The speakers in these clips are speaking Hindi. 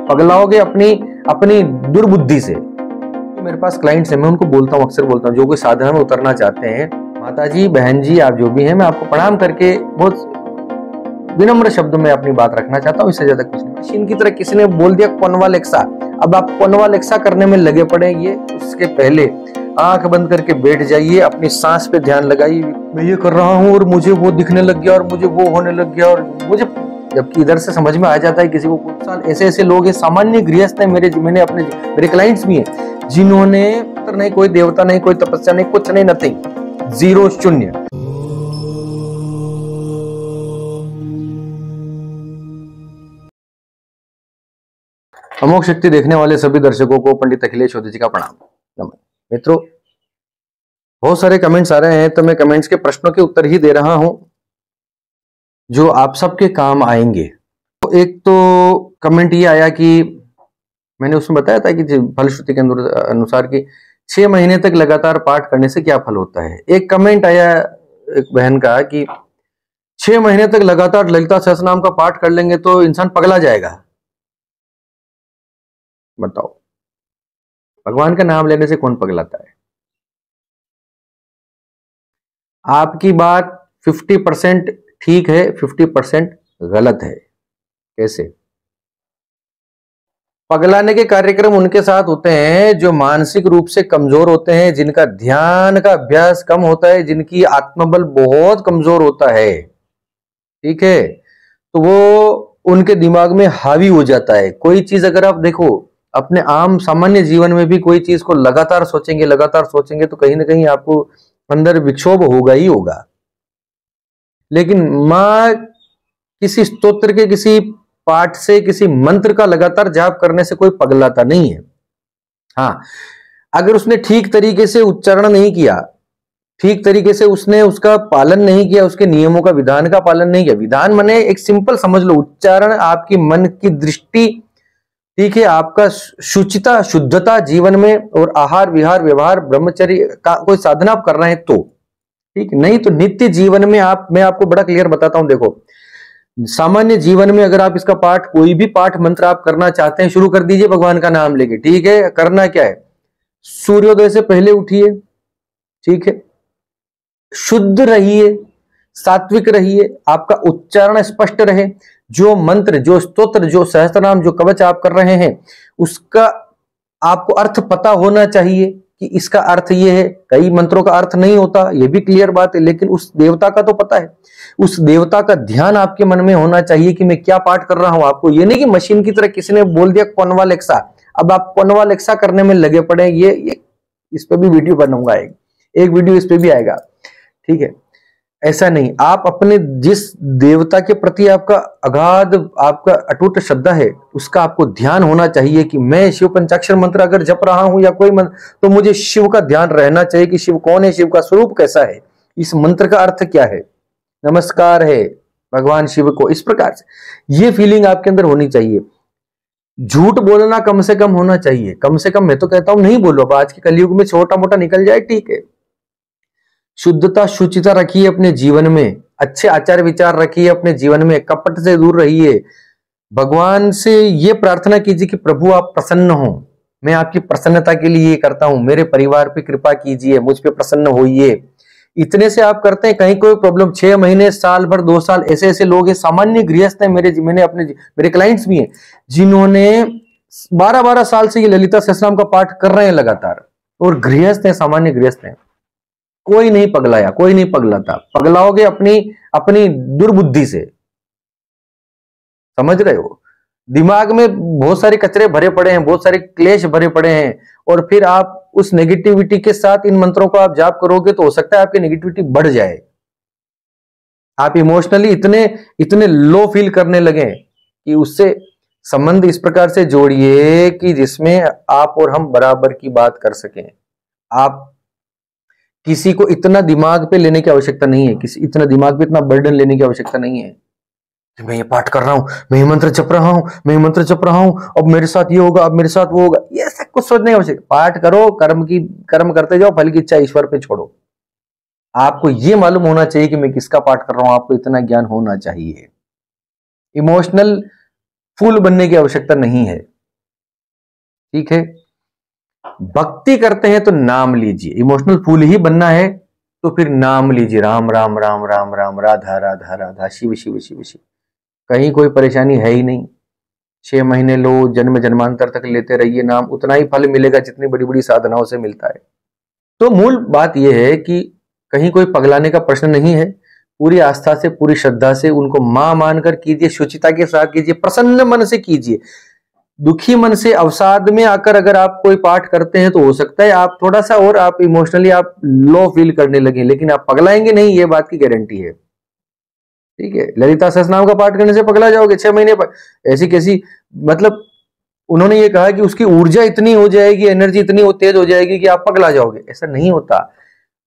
पगलाओगे अपनी अपनी दुर्बुद्धि से। मेरे पास क्लाइंट्स हैं, मैं उनको बोलता हूँ, अक्सर बोलता हूँ, जो कोई साधना में उतरना चाहते हैं, माता जी, बहन जी, आप जो भी हैं, मैं आपको प्रणाम करके बहुत विनम्र शब्दों में अपनी बात रखना चाहता हूँ, इससे ज्यादा कुछ नहीं। मशीन की तरह किसी ने बोल दिया कॉन्वालेक्सा, अब आप कॉन्वालेक्सा करने में लगे पड़े। ये उसके पहले आंख बंद करके बैठ जाइए, अपनी सांस पे ध्यान लगाइए। मैं ये कर रहा हूँ और मुझे वो दिखने लग गया और मुझे वो होने लग गया और मुझे, जबकि इधर से समझ में आ जाता है किसी को। कुछ साल ऐसे लोग हैं, सामान्य गृहस्थ हैं, मेरे क्लाइंट्स भी हैं, जिन्होंने नहीं कोई देवता नहीं, कोई तपस्या नहीं, कुछ नहीं, नथिंग, जीरो, शून्य। अमोघ शक्ति देखने वाले सभी दर्शकों को पंडित अखिलेश चौधरी जी का प्रणाम। मित्रों, बहुत सारे कमेंट्स आ रहे हैं, तो मैं कमेंट्स के प्रश्नों के उत्तर ही दे रहा हूं जो आप सबके काम आएंगे। तो एक तो कमेंट ये आया कि मैंने उसमें बताया था कि फलश्रुति के अनुसार कि 6 महीने तक लगातार पाठ करने से क्या फल होता है। एक कमेंट आया एक बहन का कि 6 महीने तक लगातार ललिता सहस्त्रनाम का पाठ कर लेंगे तो इंसान पगला जाएगा। बताओ, भगवान का नाम लेने से कौन पगलाता है? आपकी बात 50% ठीक है, 50% गलत है। कैसे? पगलाने के कार्यक्रम उनके साथ होते हैं जो मानसिक रूप से कमजोर होते हैं, जिनका ध्यान का अभ्यास कम होता है, जिनकी आत्मबल बहुत कमजोर होता है। ठीक है, तो वो उनके दिमाग में हावी हो जाता है। कोई चीज अगर आप देखो, अपने आम सामान्य जीवन में भी कोई चीज को लगातार सोचेंगे तो कहीं ना कहीं आपको अंदर विक्षोभ होगा ही होगा। लेकिन मां किसी स्तोत्र के, किसी पाठ से, किसी मंत्र का लगातार जाप करने से कोई पगलाता नहीं है। हाँ, अगर उसने ठीक तरीके से उच्चारण नहीं किया, ठीक तरीके से उसने उसका पालन नहीं किया, उसके नियमों का, विधान का पालन नहीं किया। विधान माने एक सिंपल समझ लो, उच्चारण, आपकी मन की दृष्टि, ठीक है, आपका शुचिता, शुद्धता जीवन में, और आहार विहार व्यवहार ब्रह्मचर्य का कोई साधना आप कर रहे हैं तो ठीक, नहीं तो नित्य जीवन में आप, मैं आपको बड़ा क्लियर बताता हूं, देखो, सामान्य जीवन में अगर आप इसका पाठ, कोई भी पाठ मंत्र आप करना चाहते हैं, शुरू कर दीजिए भगवान का नाम लेके। ठीक है, करना क्या है? सूर्योदय से पहले उठिए, ठीक है, शुद्ध रहिए, सात्विक रहिए, आपका उच्चारण स्पष्ट रहे, जो मंत्र, जो स्तोत्र, जो सहस्त्रनाम, जो कवच आप कर रहे हैं, उसका आपको अर्थ पता होना चाहिए कि इसका अर्थ ये है। कई मंत्रों का अर्थ नहीं होता, ये भी क्लियर बात है, लेकिन उस देवता का तो पता है। उस देवता का ध्यान आपके मन में होना चाहिए कि मैं क्या पाठ कर रहा हूं। आपको ये नहीं कि मशीन की तरह किसी ने बोल दिया कॉन्वालेक्सा, अब आप कॉन्वालेक्सा करने में लगे पड़े। ये इस पे भी वीडियो बनाऊंगा, एक वीडियो इस पे भी आएगा, ठीक है। ऐसा नहीं, आप अपने जिस देवता के प्रति आपका अगाध, आपका अटूट श्रद्धा है, उसका आपको ध्यान होना चाहिए कि मैं शिव पंचाक्षर मंत्र अगर जप रहा हूं या कोई मंत्र, तो मुझे शिव का ध्यान रहना चाहिए कि शिव कौन है, शिव का स्वरूप कैसा है, इस मंत्र का अर्थ क्या है, नमस्कार है भगवान शिव को, इस प्रकार से ये फीलिंग आपके अंदर होनी चाहिए। झूठ बोलना कम से कम होना चाहिए, कम से कम मैं तो कहता हूं नहीं बोलो। अब आज के कलयुग में छोटा मोटा निकल जाए, ठीक है। शुद्धता, शुचिता रखिए अपने जीवन में, अच्छे आचार विचार रखिए अपने जीवन में, कपट से दूर रहिए। भगवान से ये प्रार्थना कीजिए कि प्रभु आप प्रसन्न हो, मैं आपकी प्रसन्नता के लिए ये करता हूं, मेरे परिवार पे कृपा कीजिए, मुझ पे प्रसन्न होइए। इतने से आप करते हैं, कहीं कोई प्रॉब्लम, 6 महीने, साल भर, 2 साल, ऐसे लोग हैं, सामान्य गृहस्थ हैं, मेरे क्लाइंट्स भी हैं, जिन्होंने 12-12 साल से ये ललिता सहस्त्रनाम का पाठ कर रहे हैं लगातार, और गृहस्थ हैं, सामान्य गृहस्थ हैं। कोई नहीं पगलाया, कोई नहीं पगलाता। पगलाओगे अपनी दुर्बुद्धि से, समझ रहे हो? दिमाग में बहुत सारे कचरे भरे पड़े हैं, बहुत सारे क्लेश भरे पड़े हैं, और फिर आप उस नेगेटिविटी के साथ इन मंत्रों को आप जाप करोगे तो हो सकता है आपकी नेगेटिविटी बढ़ जाए। आप इमोशनली इतने लो फील करने लगे कि उससे संबंध इस प्रकार से जोड़िए कि जिसमें आप और हम बराबर की बात कर सकें। आप किसी को इतना दिमाग पे लेने की आवश्यकता नहीं है, इतना दिमाग पे इतना बर्डन लेने की आवश्यकता नहीं है कि मैं ये पाठ कर रहा हूं, मैं ये मंत्र जप रहा हूं, मैं ये मंत्र जप रहा हूं, अब मेरे साथ ये होगा, अब मेरे साथ वो होगा, ये सब कुछ सोचने की आवश्यकता। पाठ करो, कर्म करते जाओ, फल की इच्छा ईश्वर पे छोड़ो। आपको ये मालूम होना चाहिए कि मैं किसका पाठ कर रहा हूं, आपको इतना ज्ञान होना चाहिए। इमोशनल फूल बनने की आवश्यकता नहीं है। ठीक है। भक्ति करते हैं तो नाम लीजिए, इमोशनल फूल ही बनना है तो फिर नाम लीजिए, राम राम राम राम राम, राधा राधा राधा, शिव शिव शिव शिव। कहीं कोई परेशानी है ही नहीं। 6 महीने लो, जन्म जन्मांतर तक लेते रहिए नाम, उतना ही फल मिलेगा जितनी बड़ी बड़ी साधनाओं से मिलता है। तो मूल बात यह है कि कहीं कोई पगलाने का प्रश्न नहीं है। पूरी आस्था से, पूरी श्रद्धा से उनको मां मानकर कीजिए, शुचिता के साथ कीजिए, प्रसन्न मन से कीजिए। दुखी मन से अवसाद में आकर अगर आप कोई पाठ करते हैं तो हो सकता है आप थोड़ा सा और आप इमोशनली आप लो फील करने लगे, लेकिन आप पगलाएंगे नहीं, ये बात की गारंटी है। ठीक है, ललिता सहस्रनाम का पाठ करने से पगला जाओगे 6 महीने पर? ऐसी कैसी, मतलब उन्होंने ये कहा कि उसकी ऊर्जा इतनी हो जाएगी, एनर्जी इतनी तेज हो जाएगी कि आप पगला जाओगे। ऐसा नहीं होता।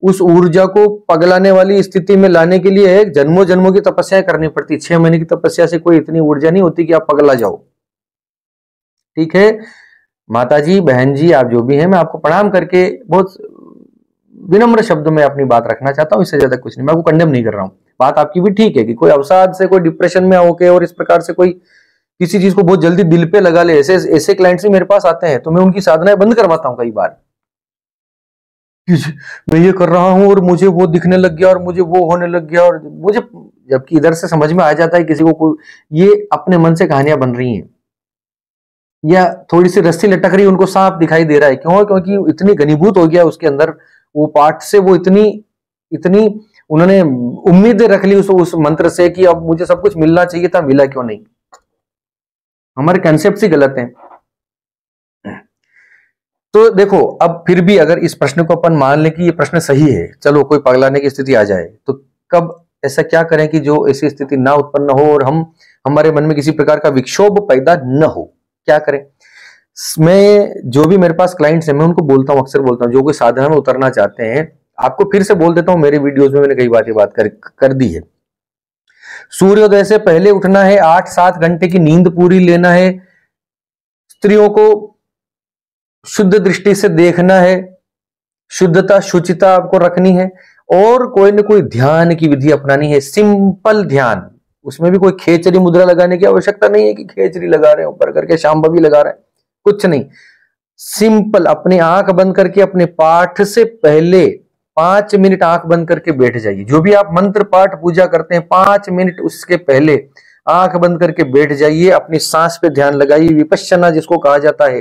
उस ऊर्जा को पगलाने वाली स्थिति में लाने के लिए जन्मों जन्मों की तपस्या करनी पड़ती। 6 महीने की तपस्या से कोई इतनी ऊर्जा नहीं होती कि आप पगला जाओ। ठीक है, माता जी, बहन जी, आप जो भी हैं, मैं आपको प्रणाम करके बहुत विनम्र शब्दों में अपनी बात रखना चाहता हूं, इससे ज्यादा कुछ नहीं। मैं आपको कंडेम नहीं कर रहा हूं। बात आपकी भी ठीक है कि कोई अवसाद से, कोई डिप्रेशन में होके और इस प्रकार से कोई किसी चीज को बहुत जल्दी दिल पे लगा ले, ऐसे क्लाइंट्स ही मेरे पास आते हैं, तो मैं उनकी साधनाएं बंद करवाता हूं कई बार। मैं ये कर रहा हूं और मुझे वो दिखने लग गया और मुझे वो होने लग गया, और मुझे जबकि इधर से समझ में आ जाता है किसी को ये अपने मन से कहानियां बन रही हैं, या थोड़ी सी रस्सी लटक रही, उनको सांप दिखाई दे रहा है। क्यों? क्योंकि इतनी घनीभूत हो गया उसके अंदर वो पाठ से, वो इतनी उन्होंने उम्मीद रख ली उस मंत्र से कि अब मुझे सब कुछ मिलना चाहिए था, मिला क्यों नहीं। हमारे कंसेप्ट ही गलत हैं। तो देखो, अब फिर भी अगर इस प्रश्न को अपन मान लें कि ये प्रश्न सही है, चलो कोई पगलाने की स्थिति आ जाए, तो कब ऐसा क्या करें कि जो ऐसी स्थिति ना उत्पन्न हो और हमारे मन में किसी प्रकार का विक्षोभ पैदा न हो? क्या करें? मैं जो भी मेरे पास क्लाइंट्स हैं, मैं उनको बोलता हूं, अक्सर बोलता हूं, जो कोई साधना में उतरना चाहते हैं, आपको फिर से बोल देता हूं, मेरे वीडियोस में मैंने कई बार ये बात कर दी है। सूर्योदय से पहले उठना है, 8-7 घंटे की नींद पूरी लेना है, स्त्रियों को शुद्ध दृष्टि से देखना है, शुद्धता शुचिता आपको रखनी है, और कोई न कोई ध्यान की विधि अपनानी है, सिंपल ध्यान। उसमें भी कोई खेचरी मुद्रा लगाने की आवश्यकता नहीं है कि खेचरी लगा रहे हैं ऊपर करके, शांभवी लगा रहे हैं, कुछ नहीं। सिंपल अपनी आंख बंद करके अपने पाठ से पहले 5 मिनट आंख बंद करके बैठ जाइए। जो भी आप मंत्र पाठ पूजा करते हैं, 5 मिनट उसके पहले आंख बंद करके बैठ जाइए, अपनी सांस पे ध्यान लगाइए। विपश्यना जिसको कहा जाता है,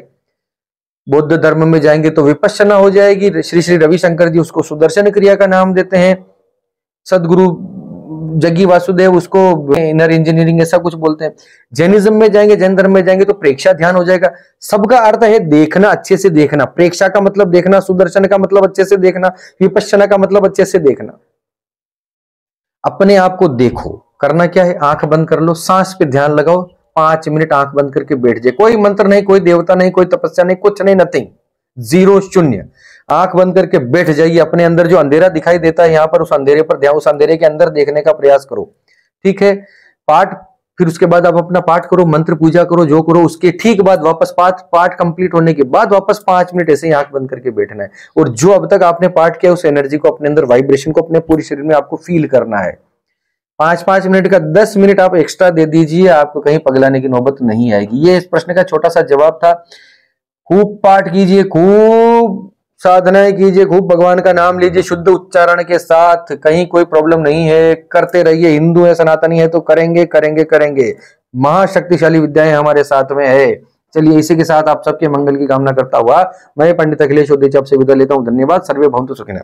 बौद्ध धर्म में जाएंगे तो विपश्यना हो जाएगी। श्री श्री रविशंकर जी उसको सुदर्शन क्रिया का नाम देते हैं। सदगुरु जग्गी वासुदेव उसको इनर इंजीनियरिंग ऐसा कुछ बोलते हैं। जैनिज्म में जाएंगे, जैन धर्म में जाएंगे तो प्रेक्षा ध्यान हो जाएगा। सबका अर्थ है देखना, अच्छे से देखना। प्रेक्षा का मतलब देखना, सुदर्शन का मतलब अच्छे से देखना, विपश्यना का मतलब अच्छे से देखना। अपने आप को देखो। करना क्या है? आंख बंद कर लो, सांस पे ध्यान लगाओ, 5 मिनट आंख बंद करके बैठ जाए। कोई मंत्र नहीं, कोई देवता नहीं, कोई तपस्या नहीं, कुछ नहीं, नथिंग, जीरो, शून्य। आंख बंद करके बैठ जाइए। अपने अंदर जो अंधेरा दिखाई देता है, यहां पर उस अंधेरे पर ध्यान, उस अंधेरे के अंदर देखने का प्रयास करो। ठीक है, पाठ, फिर उसके बाद आप अपना पाठ करो, मंत्र पूजा करो, जो करो, उसके ठीक बाद वापस पाठ कंप्लीट होने के बाद वापस 5 मिनट ऐसे ही आंख बंद करके बैठना है। और जो अब तक आपने पाठ किया उस एनर्जी को, अपने अंदर वाइब्रेशन को अपने पूरे शरीर में आपको फील करना है। 5-5 मिनट का 10 मिनट आप एक्स्ट्रा दे दीजिए, आपको कहीं पगलाने की नौबत नहीं आएगी। ये इस प्रश्न का छोटा सा जवाब था। खूब पाठ कीजिए, खूब साधनाएं कीजिए, खूब भगवान का नाम लीजिए शुद्ध उच्चारण के साथ। कहीं कोई प्रॉब्लम नहीं है, करते रहिए। हिंदू है, सनातनी है तो करेंगे करेंगे करेंगे। महाशक्तिशाली विद्याएं हमारे साथ में है। चलिए, इसी के साथ आप सबके मंगल की कामना करता हुआ मैं पंडित अखिलेश ओदेचा आपसे विदा लेता हूं। धन्यवाद। सर्वे भवन्तु सुखिनः।